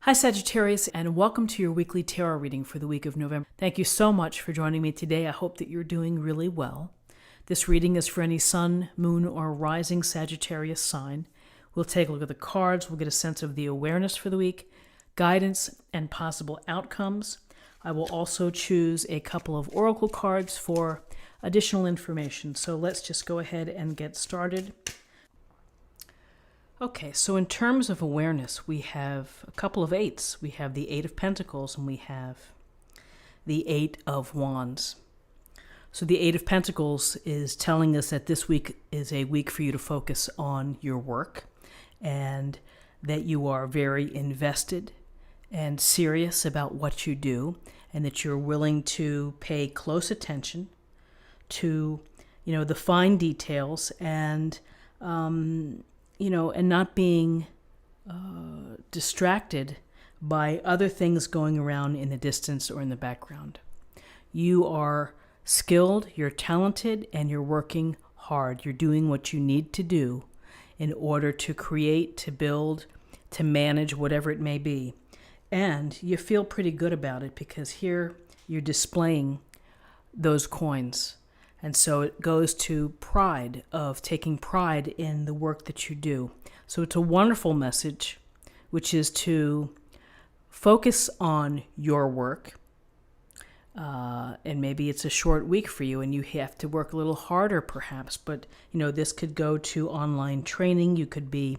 Hi Sagittarius, and welcome to your weekly tarot reading for the week of November. Thank you so much for joining me today. I hope that you're doing really well. This reading is for any sun, moon, or rising Sagittarius sign. We'll take a look at the cards. We'll get a sense of the awareness for the week, guidance, and possible outcomes. I will also choose a couple of oracle cards for additional information. So let's just go ahead and get started. Okay, so in terms of awareness, we have a couple of eights. We have the Eight of Pentacles and we have the Eight of Wands. So the Eight of Pentacles is telling us that this week is a week for you to focus on your work and that you are very invested and serious about what you do and that you're willing to pay close attention to, the fine details and, and not being distracted by other things going around in the distance or in the background. You are skilled, you're talented, and you're working hard. You're doing what you need to do in order to create, to build, to manage whatever it may be. And you feel pretty good about it because here you're displaying those coins. And so it goes to pride, of taking pride in the work that you do. So it's a wonderful message, which is to focus on your work. And maybe it's a short week for you and you have to work a little harder perhaps. But, this could go to online training. You could be,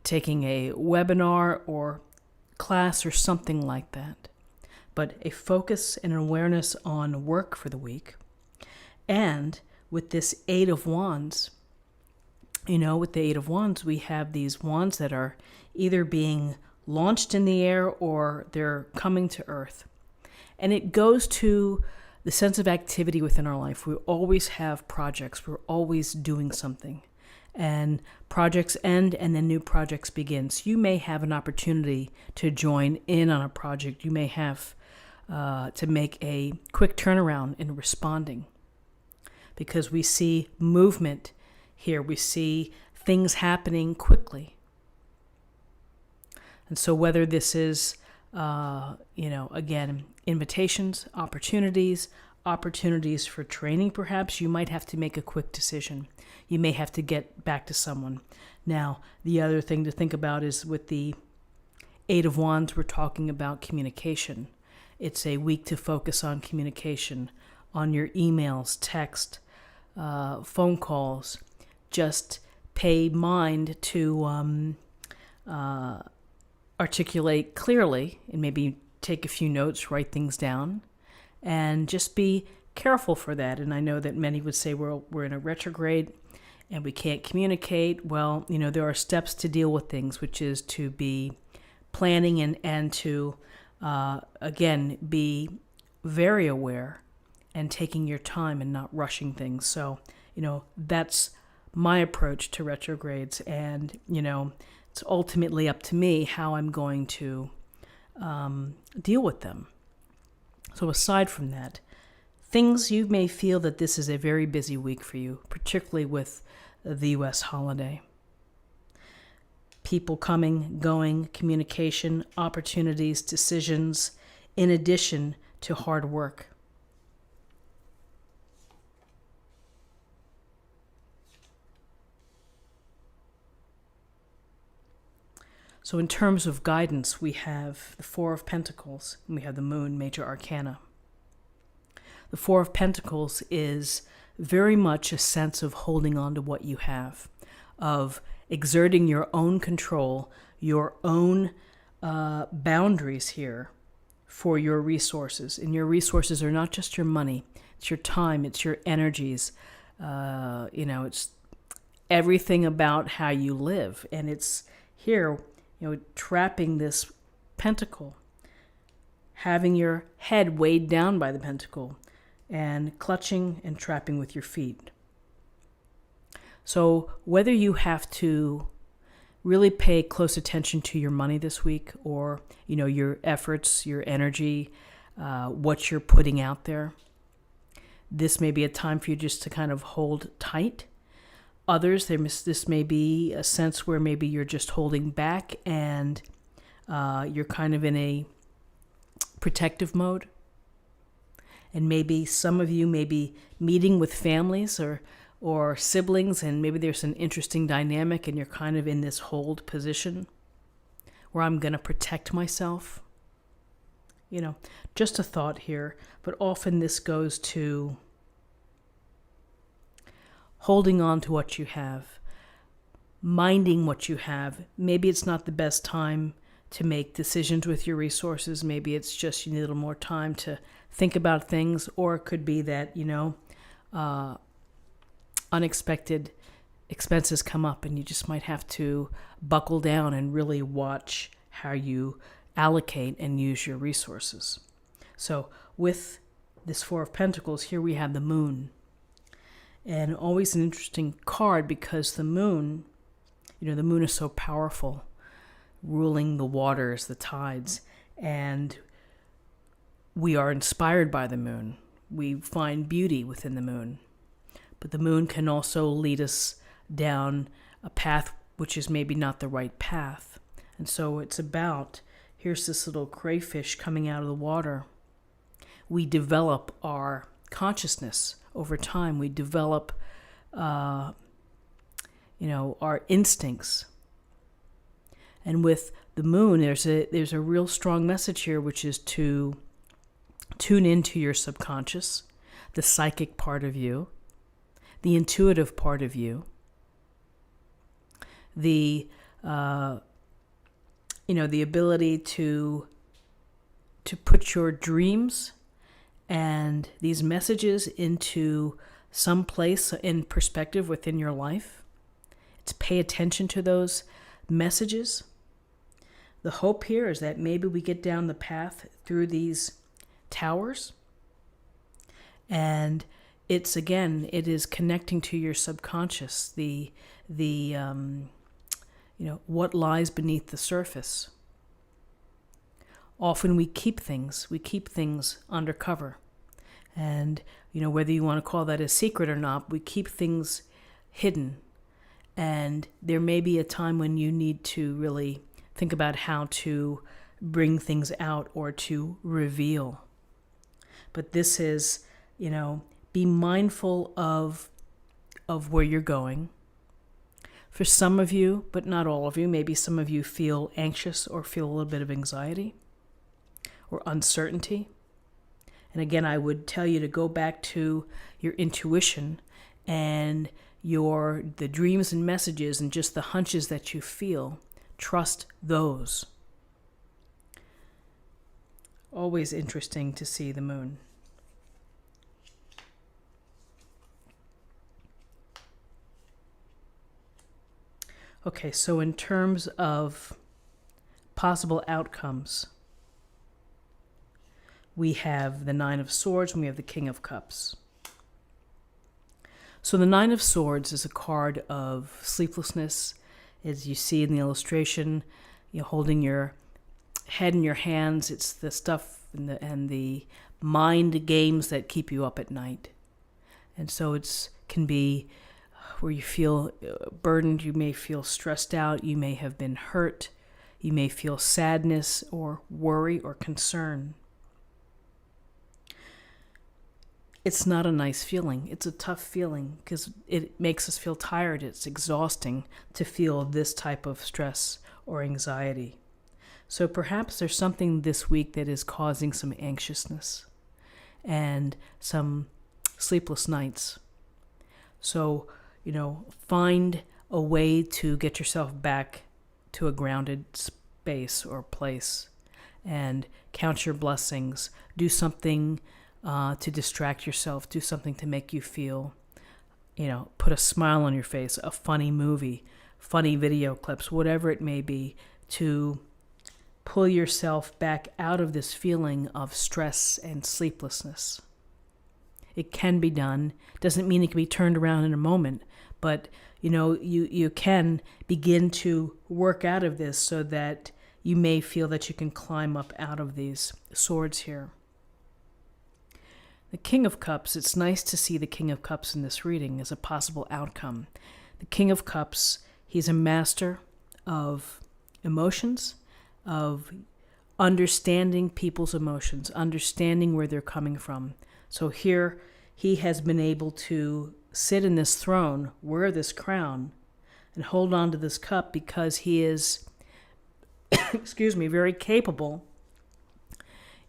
taking a webinar or class or something like that. But a focus and an awareness on work for the week. And with this Eight of Wands, with the Eight of Wands, we have these wands that are either being launched in the air or they're coming to earth. And it goes to the sense of activity within our life. We always have projects. We're always doing something. And projects end and then new projects begin. So you may have an opportunity to join in on a project. You may have to make a quick turnaround in responding because we see movement here. We see things happening quickly. And so whether this is, again, invitations, opportunities for training, perhaps you might have to make a quick decision. You may have to get back to someone. Now, the other thing to think about is with the Eight of Wands, we're talking about communication. It's a week to focus on communication, on your emails, text, phone calls. Just pay mind to articulate clearly and maybe take a few notes, write things down, and just be careful for that. And I know that many would say we're in a retrograde and we can't communicate. Well, there are steps to deal with things, which is to be planning and to again, be very aware and taking your time and not rushing things. So, that's my approach to retrogrades. And, it's ultimately up to me how I'm going to deal with them. So aside from that, things you may feel that this is a very busy week for you, particularly with the U.S. holiday. People coming, going, communication, opportunities, decisions, in addition to hard work. So in terms of guidance, we have the Four of Pentacles, and we have the Moon, Major Arcana. The Four of Pentacles is very much a sense of holding on to what you have, of exerting your own control, your own boundaries here for your resources. And your resources are not just your money. It's your time. It's your energies. It's everything about how you live. And it's here, trapping this pentacle, having your head weighed down by the pentacle, and clutching and trapping with your feet. So whether you have to really pay close attention to your money this week or, your efforts, your energy, what you're putting out there, this may be a time for you just to kind of hold tight Others, this may be a sense where maybe you're just holding back and you're kind of in a protective mode. And maybe some of you may be meeting with families or siblings, and maybe there's an interesting dynamic and you're kind of in this hold position where I'm going to protect myself. Just a thought here, but often this goes to holding on to what you have, minding what you have. Maybe it's not the best time to make decisions with your resources. Maybe it's just you need a little more time to think about things, or it could be that, unexpected expenses come up and you just might have to buckle down and really watch how you allocate and use your resources. So with this Four of Pentacles, here we have the Moon. And always an interesting card because the Moon, the Moon is so powerful, ruling the waters, the tides, and we are inspired by the Moon. We find beauty within the Moon. But the Moon can also lead us down a path which is maybe not the right path. And so it's about, here's this little crayfish coming out of the water. We develop our consciousness over time. We develop, our instincts. And with the Moon, there's a real strong message here, which is to tune into your subconscious, the psychic part of you, the intuitive part of you, the ability to put your dreams and these messages into some place in perspective within your life. To pay attention to those messages. The hope here is that maybe we get down the path through these towers, and it is connecting to your subconscious, what lies beneath the surface. Often we keep things undercover, and whether you want to call that a secret or not, we keep things hidden. And there may be a time when you need to really think about how to bring things out or to reveal. But this is, be mindful of where you're going. For some of you, but not all of you, maybe some of you feel anxious or feel a little bit of anxiety or uncertainty. And again, I would tell you to go back to your intuition and the dreams and messages and just the hunches that you feel. Trust those. Always interesting to see the Moon. Okay, so in terms of possible outcomes, we have the Nine of Swords and we have the King of Cups. So the Nine of Swords is a card of sleeplessness, as you see in the illustration. You're holding your head in your hands. It's the stuff and the mind games that keep you up at night. And so can be where you feel burdened, you may feel stressed out, you may have been hurt, you may feel sadness or worry or concern. It's not a nice feeling. It's a tough feeling because it makes us feel tired. It's exhausting to feel this type of stress or anxiety. So perhaps there's something this week that is causing some anxiousness and some sleepless nights. So, find a way to get yourself back to a grounded space or place and count your blessings. Do something to distract yourself. Do something to make you feel, put a smile on your face, a funny movie, funny video clips, whatever it may be, to pull yourself back out of this feeling of stress and sleeplessness. It can be done. Doesn't mean it can be turned around in a moment, but you can begin to work out of this so that you may feel that you can climb up out of these swords here. The King of Cups, it's nice to see the King of Cups in this reading as a possible outcome. The King of Cups, he's a master of emotions, of understanding people's emotions, understanding where they're coming from. So here he has been able to sit in this throne, wear this crown, and hold on to this cup because he is, very capable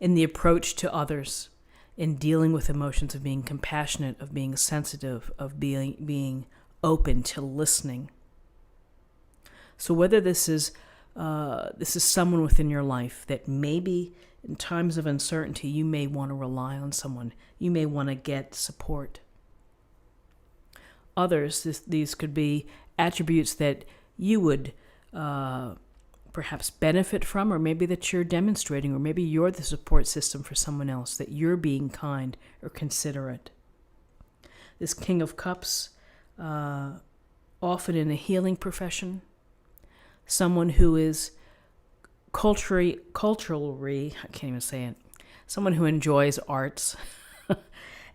in the approach to others, in dealing with emotions, of being compassionate, of being sensitive, of being open to listening. So whether this is someone within your life that maybe in times of uncertainty you may want to rely on someone, you may want to get support. Others, these could be attributes that you would perhaps benefit from, or maybe that you're demonstrating, or maybe you're the support system for someone else, that you're being kind or considerate. This King of Cups, often in a healing profession, someone who is culturally, I can't even say it, someone who enjoys arts,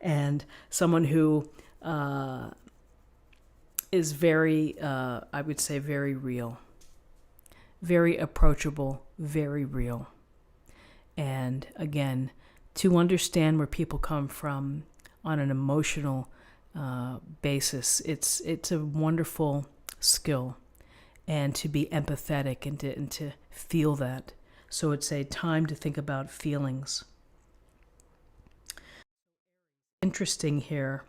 and someone who is very, I would say, very real, very approachable, very real. And again, to understand where people come from on an emotional basis, it's a wonderful skill, and to be empathetic and to feel that. So it's a time to think about feelings. Interesting here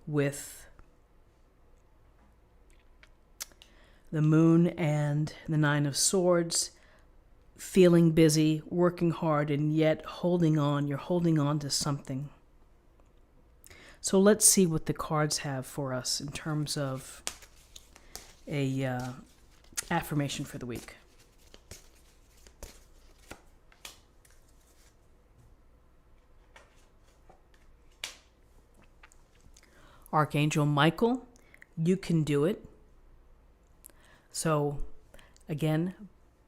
with the Moon and the Nine of Swords, feeling busy, working hard, and yet holding on. You're holding on to something. So let's see what the cards have for us in terms of a affirmation for the week. Archangel Michael, you can do it. So again,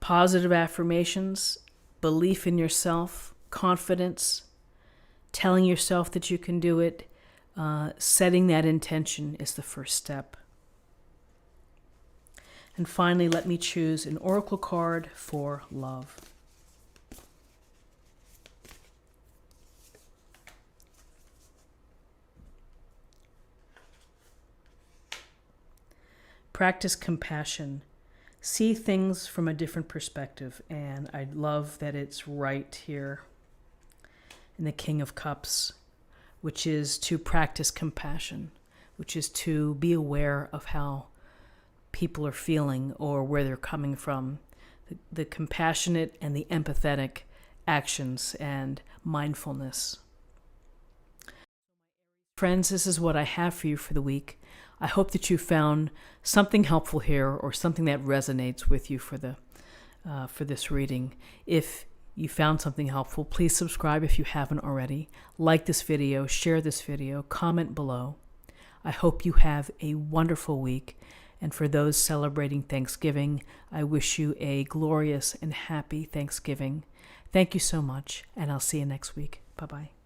positive affirmations, belief in yourself, confidence, telling yourself that you can do it, setting that intention is the first step. And finally, let me choose an oracle card for love. Practice compassion. See things from a different perspective. And I love that it's right here in the King of Cups, which is to practice compassion, which is to be aware of how people are feeling or where they're coming from. The compassionate and the empathetic actions and mindfulness. Friends, this is what I have for you for the week. I hope that you found something helpful here, or something that resonates with you for this reading. If you found something helpful, please subscribe if you haven't already. Like this video, share this video, comment below. I hope you have a wonderful week. And for those celebrating Thanksgiving, I wish you a glorious and happy Thanksgiving. Thank you so much, and I'll see you next week. Bye-bye.